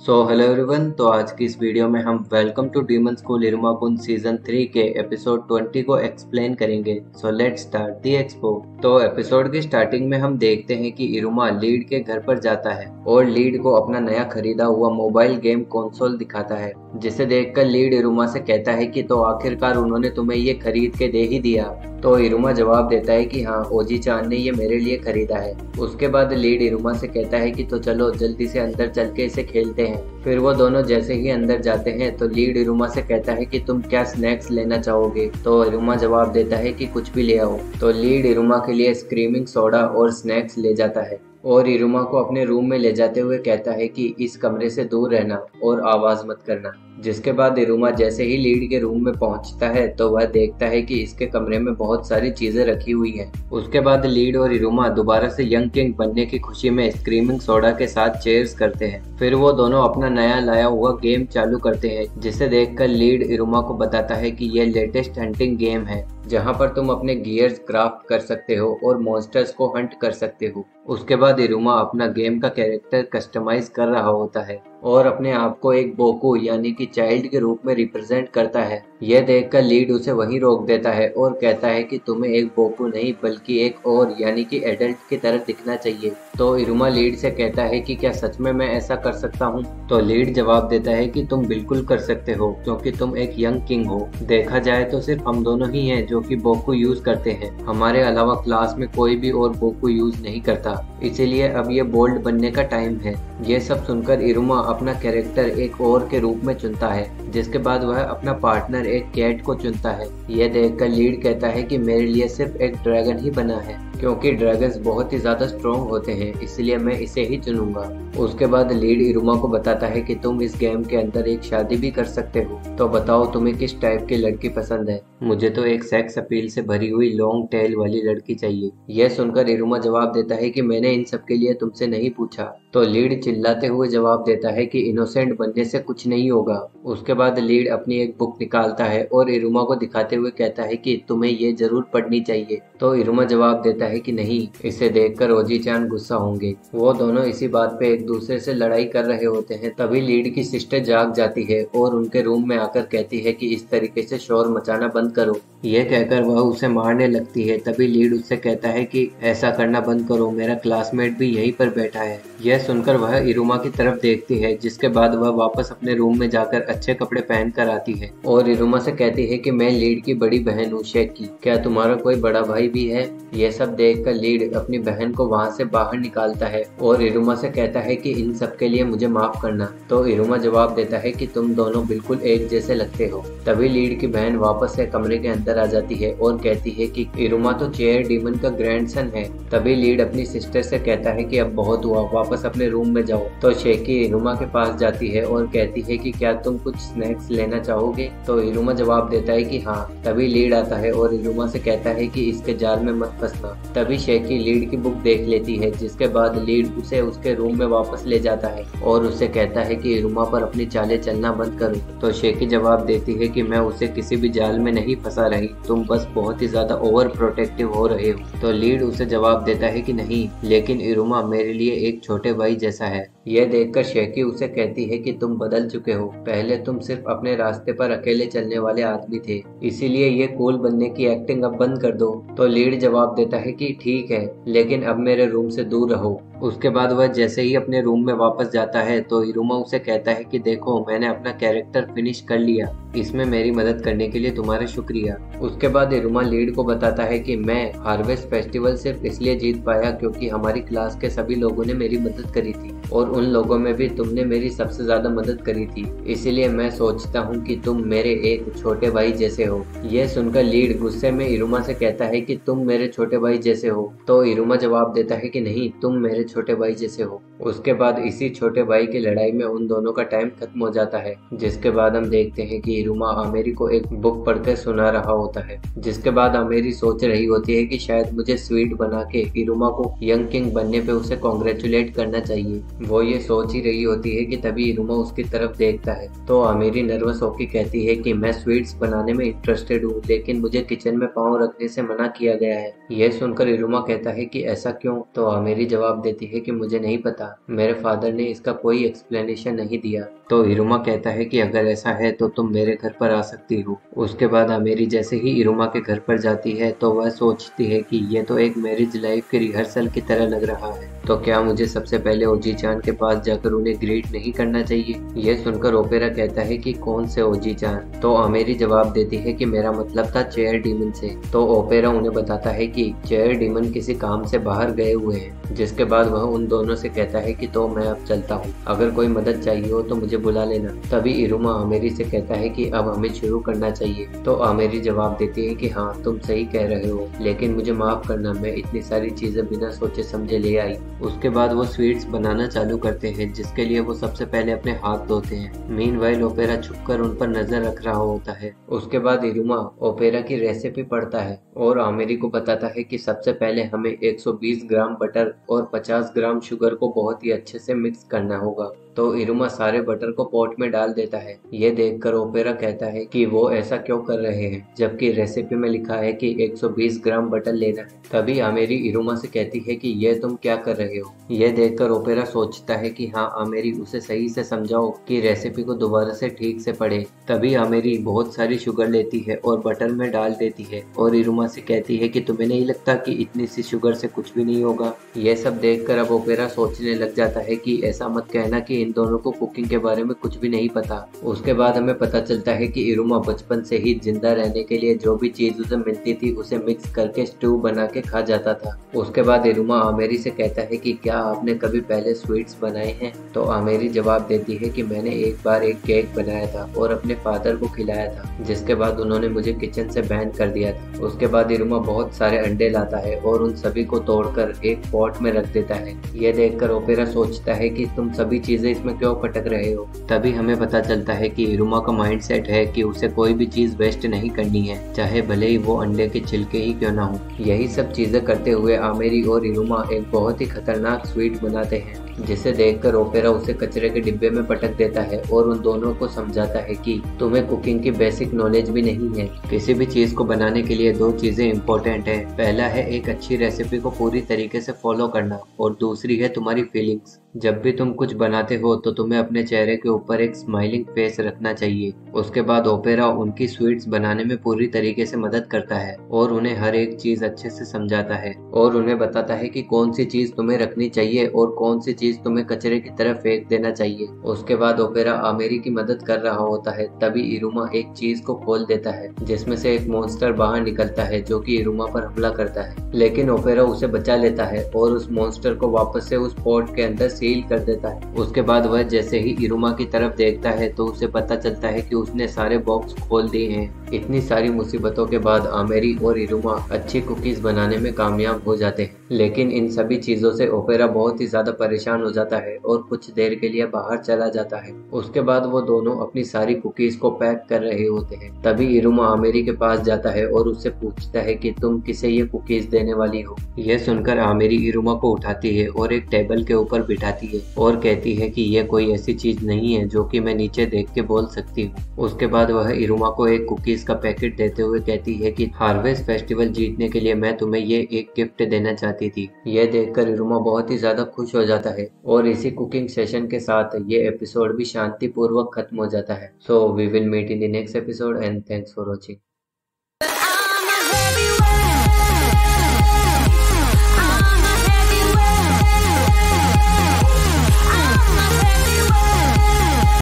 Hello everyone. तो आज की इस वीडियो में हम welcome to demon school Iruma kun season 3 के एपिसोड 20 को एक्सप्लेन करेंगे। So let's start the expo. तो एपिसोड की स्टार्टिंग में हम देखते हैं कि इरुमा लीड के घर पर जाता है और लीड को अपना नया खरीदा हुआ मोबाइल गेम कंसोल दिखाता है, जिसे देखकर लीड इरुमा से कहता है कि तो आखिरकार उन्होंने तुम्हें ये खरीद के दे ही दिया। तो इरुमा जवाब देता है कि हाँ, ओजी चान ने ये मेरे लिए खरीदा है। उसके बाद लीड इरुमा से कहता है कि तो चलो जल्दी से अंदर चल के इसे खेलते हैं। फिर वो दोनों जैसे ही अंदर जाते हैं तो लीड इरुमा से कहता है कि तुम क्या स्नैक्स लेना चाहोगे। तो इरुमा जवाब देता है कि कुछ भी ले आओ। तो लीड इरुमा के लिए स्क्रीमिंग सोडा और स्नैक्स ले जाता है और इरुमा को अपने रूम में ले जाते हुए कहता है कि इस कमरे से दूर रहना और आवाज मत करना। जिसके बाद इरुमा जैसे ही लीड के रूम में पहुंचता है तो वह देखता है कि इसके कमरे में बहुत सारी चीजें रखी हुई हैं। उसके बाद लीड और इरुमा दोबारा से यंग किंग बनने की खुशी में स्क्रीमिंग सोडा के साथ चेयर्स करते हैं। फिर वो दोनों अपना नया लाया हुआ गेम चालू करते हैं, जिसे देखकर लीड इरुमा को बताता है कि यह लेटेस्ट हंटिंग गेम है, जहां पर तुम अपने गियर्स क्राफ्ट कर सकते हो और मॉन्स्टर्स को हंट कर सकते हो। उसके बाद इरुमा अपना गेम का कैरेक्टर कस्टमाइज कर रहा होता है और अपने आप को एक बोकू यानी कि चाइल्ड के रूप में रिप्रेजेंट करता है। यह देखकर लीड उसे वहीं रोक देता है और कहता है कि तुम्हें एक बोकू नहीं बल्कि एक और यानी कि एडल्ट की तरह दिखना चाहिए। तो इरुमा लीड से कहता है कि क्या सच में मैं ऐसा कर सकता हूँ। तो लीड जवाब देता है कि तुम बिल्कुल कर सकते हो, क्योंकि तुम एक यंग किंग हो। देखा जाए तो सिर्फ हम दोनों ही हैं जो कि बोकू यूज करते हैं, हमारे अलावा क्लास में कोई भी और बोकू यूज नहीं करता, इसीलिए अब ये बोल्ड बनने का टाइम है। ये सब सुनकर इरुमा अपना कैरेक्टर एक और के रूप में चुनता है, जिसके बाद वह अपना पार्टनर एक कैट को चुनता है। यह देखकर लीड कहता है कि मेरे लिए सिर्फ एक ड्रैगन ही बना है, क्योंकि ड्रैगन्स बहुत ही ज्यादा स्ट्रॉन्ग होते हैं, इसलिए मैं इसे ही चुनूंगा। उसके बाद लीड इरुमा को बताता है कि तुम इस गेम के अंदर एक शादी भी कर सकते हो। तो बताओ तुम्हें किस टाइप की लड़की पसंद है। मुझे तो एक सेक्स अपील से भरी हुई लॉन्ग टेल वाली लड़की चाहिए। यह सुनकर इरुमा जवाब देता है कि मैंने इन सब के लिए तुमसे नहीं पूछा। तो लीड चिल्लाते हुए जवाब देता है कि इनोसेंट बनने से कुछ नहीं होगा। उसके बाद लीड अपनी एक बुक निकालता है और इरुमा को दिखाते हुए कहता है कि तुम्हें ये जरूर पढ़नी चाहिए। तो इरुमा जवाब देता है कि नहीं, इसे देखकर ओजी चान गुस्सा होंगे। वो दोनों इसी बात पे एक दूसरे से लड़ाई कर रहे होते हैं। तभी लीड की सिस्टर जाग जाती है और उनके रूम में आकर कहती है कि इस तरीके से शोर मचाना बंद करो। यह कहकर वह उसे मारने लगती है। तभी लीड उससे कहता है कि ऐसा करना बंद करो, मेरा क्लासमेट भी यहीं पर बैठा है। यह सुनकर वह इरुमा की तरफ देखती है, जिसके बाद वह वापस अपने रूम में जाकर अच्छे कपड़े पहन कर आती है और इरुमा से कहती है कि मैं लीड की बड़ी बहन हूँ शेकी, क्या तुम्हारा कोई बड़ा भाई भी है। यह सब देखकर लीड अपनी बहन को वहाँ से बाहर निकालता है और इरुमा से कहता है कि इन सब के लिए मुझे माफ करना। तो इरुमा जवाब देता है कि तुम दोनों बिल्कुल एक जैसे लगते हो। तभी लीड की बहन वापस से कमरे के अंदर आ जाती है और कहती है कि इरुमा तो चेयर डीमन का ग्रैंडसन है। तभी लीड अपनी सिस्टर से कहता है कि अब बहुत हुआ, वापस अपने रूम में जाओ। तो शेकी इरुमा के पास जाती है और कहती है कि क्या तुम कुछ स्नैक्स लेना चाहोगे। तो इरुमा जवाब देता है कि हाँ। तभी लीड आता है और इरुमा से कहता है कि इसके जाल में मत फंसना। तभी शेकी लीड की बुक देख लेती है, जिसके बाद लीड उसे उसके रूम में वापस ले जाता है और उससे कहता है कि इरुमा पर अपनी चालें चलना बंद करो। तो शेकी जवाब देती है कि मैं उसे किसी भी जाल में नहीं फंसा रही, तुम बस बहुत ही ज्यादा ओवर प्रोटेक्टिव हो रहे हो। तो लीड उसे जवाब देता है कि नहीं, लेकिन इरुमा मेरे लिए एक छोटे भाई जैसा है। यह देखकर शेकी उसे कहती है कि तुम बदल चुके हो, पहले तुम सिर्फ अपने रास्ते पर अकेले चलने वाले आदमी थे, इसीलिए ये कूल बनने की एक्टिंग अब बंद कर दो। तो लीड जवाब देता है कि ठीक है, लेकिन अब मेरे रूम से दूर रहो। उसके बाद वह जैसे ही अपने रूम में वापस जाता है तो इरुमा उसे कहता है कि देखो, मैंने अपना कैरेक्टर फिनिश कर लिया, इसमें मेरी मदद करने के लिए तुम्हारा शुक्रिया। उसके बाद इरुमा लीड को बताता है कि मैं हार्वेस्ट फेस्टिवल सिर्फ इसलिए जीत पाया क्योंकि हमारी क्लास के सभी लोगों ने मेरी मदद करी थी और उन लोगों में भी तुमने मेरी सबसे ज्यादा मदद करी थी, इसीलिए मैं सोचता हूँ कि तुम मेरे एक छोटे भाई जैसे हो। यह सुनकर लीड गुस्से में इरुमा से कहता है कि तुम मेरे छोटे भाई जैसे हो। तो इरुमा जवाब देता है कि नहीं, तुम मेरे छोटे भाई जैसे हो। उसके बाद इसी छोटे भाई की लड़ाई में उन दोनों का टाइम खत्म हो जाता है, जिसके बाद हम देखते हैं कि इरुमा आमेरी को एक बुक पढ़कर सुना रहा होता है। जिसके बाद आमेरी सोच रही होती है कि शायद मुझे स्वीट बना के इरुमा को यंग किंग बनने पे उसे कॉन्ग्रेचुलेट करना चाहिए। वो ये सोच ही रही होती है कि तभी इरुमा उसकी तरफ देखता है। तो आमेरी नर्वस होकर कहती है कि मैं स्वीट्स बनाने में इंटरेस्टेड हूँ, लेकिन मुझे किचन में पाँव रखने से मना किया गया है। यह सुनकर इरुमा कहता है कि ऐसा क्यों। तो आमेरी जवाब देती है कि मुझे नहीं पता, पता। मेरे फादर ने इसका कोई एक्सप्लेनेशन नहीं दिया। तो इरुमा कहता है कि अगर ऐसा है तो तुम मेरे घर पर आ सकती हो। उसके बाद आमेरी जैसे ही इरुमा के घर पर जाती है तो वह सोचती है कि ये तो एक मैरिज लाइफ की रिहर्सल की तरह लग रहा है, तो क्या मुझे सबसे पहले ओजी चान के पास जाकर उन्हें ग्रीट नहीं करना चाहिए। यह सुनकर ओपेरा कहता है कि कौन से ओजी चान। तो आमेरी जवाब देती है कि मेरा मतलब था चेयर डीमन से। तो ओपेरा उन्हें बताता है कि चेयर डीमन किसी काम से बाहर गए हुए हैं, जिसके बाद वह उन दोनों से कहता है कि तो मैं अब चलता हूँ, अगर कोई मदद चाहिए हो तो मुझे बुला लेना। तभी इरुमा आमेरी से कहता है कि अब हमें शुरू करना चाहिए। तो आमेरी जवाब देती है कि हाँ तुम सही कह रहे हो, लेकिन मुझे माफ करना, मैं इतनी सारी चीजें बिना सोचे समझे ले आई। उसके बाद वो स्वीट्स बनाना चालू करते हैं, जिसके लिए वो सबसे पहले अपने हाथ धोते हैं। मीनवाइल ओपेरा छुपकर उन पर नजर रख रहा होता है। उसके बाद इरुमा ओपेरा की रेसिपी पढ़ता है और आमेरी को बताता है कि सबसे पहले हमें 120 ग्राम बटर और 50 ग्राम शुगर को बहुत ही अच्छे से मिक्स करना होगा। तो इरुमा सारे बटर को पॉट में डाल देता है। ये देखकर ओपेरा कहता है कि वो ऐसा क्यों कर रहे हैं, जबकि रेसिपी में लिखा है कि 120 ग्राम बटर लेना है। तभी आमेरी इरुमा से कहती है कि ये तुम क्या कर रहे हो। ये देखकर ओपेरा सोचता है कि हाँ आमेरी, उसे सही से समझाओ कि रेसिपी को दोबारा से ठीक से पढ़े। तभी आमेरी बहुत सारी शुगर लेती है और बटर में डाल देती है और इरुमा से कहती है कि तुम्हें नहीं लगता कि इतनी सी शुगर से कुछ भी नहीं होगा। यह सब देखकर अब ओपेरा सोचने लग जाता है कि ऐसा मत कहना कि इन दोनों को कुकिंग के बारे में कुछ भी नहीं पता। उसके बाद हमें पता चलता है कि इरुमा बचपन से ही जिंदा रहने के लिए जो भी चीज उसे मिलती थी उसे मिक्स करके स्टू बना के खा जाता था। उसके बाद इरुमा आमेरी से कहता है कि क्या आपने कभी पहले स्वीट्स बनाए हैं। तो आमेरी जवाब देती है कि मैंने एक बार एक केक बनाया था और अपने फादर को खिलाया था, जिसके बाद उन्होंने मुझे किचन से बैन कर दिया था। उसके बाद इरुमा बहुत सारे अंडे लाता है और उन सभी को तोड़कर एक पॉट में रख देता है। यह देखकर ओपेरा सोचता है कि तुम सभी चीजें इसमें क्यों पटक रहे हो। तभी हमें पता चलता है कि इरुमा का माइंडसेट है कि उसे कोई भी चीज वेस्ट नहीं करनी है, चाहे भले ही वो अंडे के छिलके ही क्यों ना हो। यही सब चीजें करते हुए आमेरी और इरुमा एक बहुत ही खतरनाक स्वीट बनाते हैं, जिसे देखकर ओपेरा उसे कचरे के डिब्बे में पटक देता है और उन दोनों को समझाता है कि तुम्हें कुकिंग की बेसिक नॉलेज भी नहीं है। किसी भी चीज को बनाने के लिए दो चीजें इम्पोर्टेंट है। पहला है एक अच्छी रेसिपी को पूरी तरीके से फॉलो करना और दूसरी है तुम्हारी फीलिंग्स। जब भी तुम कुछ बनाते हो तो तुम्हें अपने चेहरे के ऊपर एक स्माइलिंग फेस रखना चाहिए। उसके बाद ओपेरा उनकी स्वीट्स बनाने में पूरी तरीके से मदद करता है और उन्हें हर एक चीज अच्छे से समझाता है और उन्हें बताता है कि कौन सी चीज तुम्हें रखनी चाहिए और कौन सी चीज तुम्हें कचरे की तरफ फेंक देना चाहिए। उसके बाद ओपेरा आमेरी की मदद कर रहा होता है, तभी इरुमा एक चीज को खोल देता है जिसमें से एक मॉन्स्टर बाहर निकलता है जो कि इरुमा पर हमला करता है, लेकिन ओपेरा उसे बचा लेता है और उस मॉन्स्टर को वापस से उस पॉट के अंदर सील कर देता है। उसके बाद वह जैसे ही इरुमा की तरफ देखता है तो उसे पता चलता है कि उसने सारे बॉक्स खोल दिए हैं। इतनी सारी मुसीबतों के बाद आमेरी और इरुमा अच्छी कुकीज बनाने में कामयाब हो जाते हैं, लेकिन इन सभी चीजों से ओपेरा बहुत ही ज्यादा परेशान हो जाता है और कुछ देर के लिए बाहर चला जाता है। उसके बाद वो दोनों अपनी सारी कुकीज को पैक कर रहे होते हैं। तभी इरुमा आमेरी के पास जाता है और उससे पूछता है कि तुम किसे ये कुकीज देने वाली हो। यह सुनकर आमेरी इरुमा को उठाती है और एक टेबल के ऊपर बिठाती है और कहती है कि यह कोई ऐसी चीज नहीं है जो कि मैं नीचे देख के बोल सकती हूँ। उसके बाद वह इरुमा को एक कुकीज का पैकेट देते हुए कहती है कि हार्वेस्ट फेस्टिवल जीतने के लिए मैं तुम्हें ये एक गिफ्ट देना चाहती थी। यह देखकर इरुमा बहुत ही ज्यादा खुश हो जाता है और इसी कुकिंग सेशन के साथ ये एपिसोड भी शांतिपूर्वक खत्म हो जाता है। So we will meet in the next episode and thanks for watching.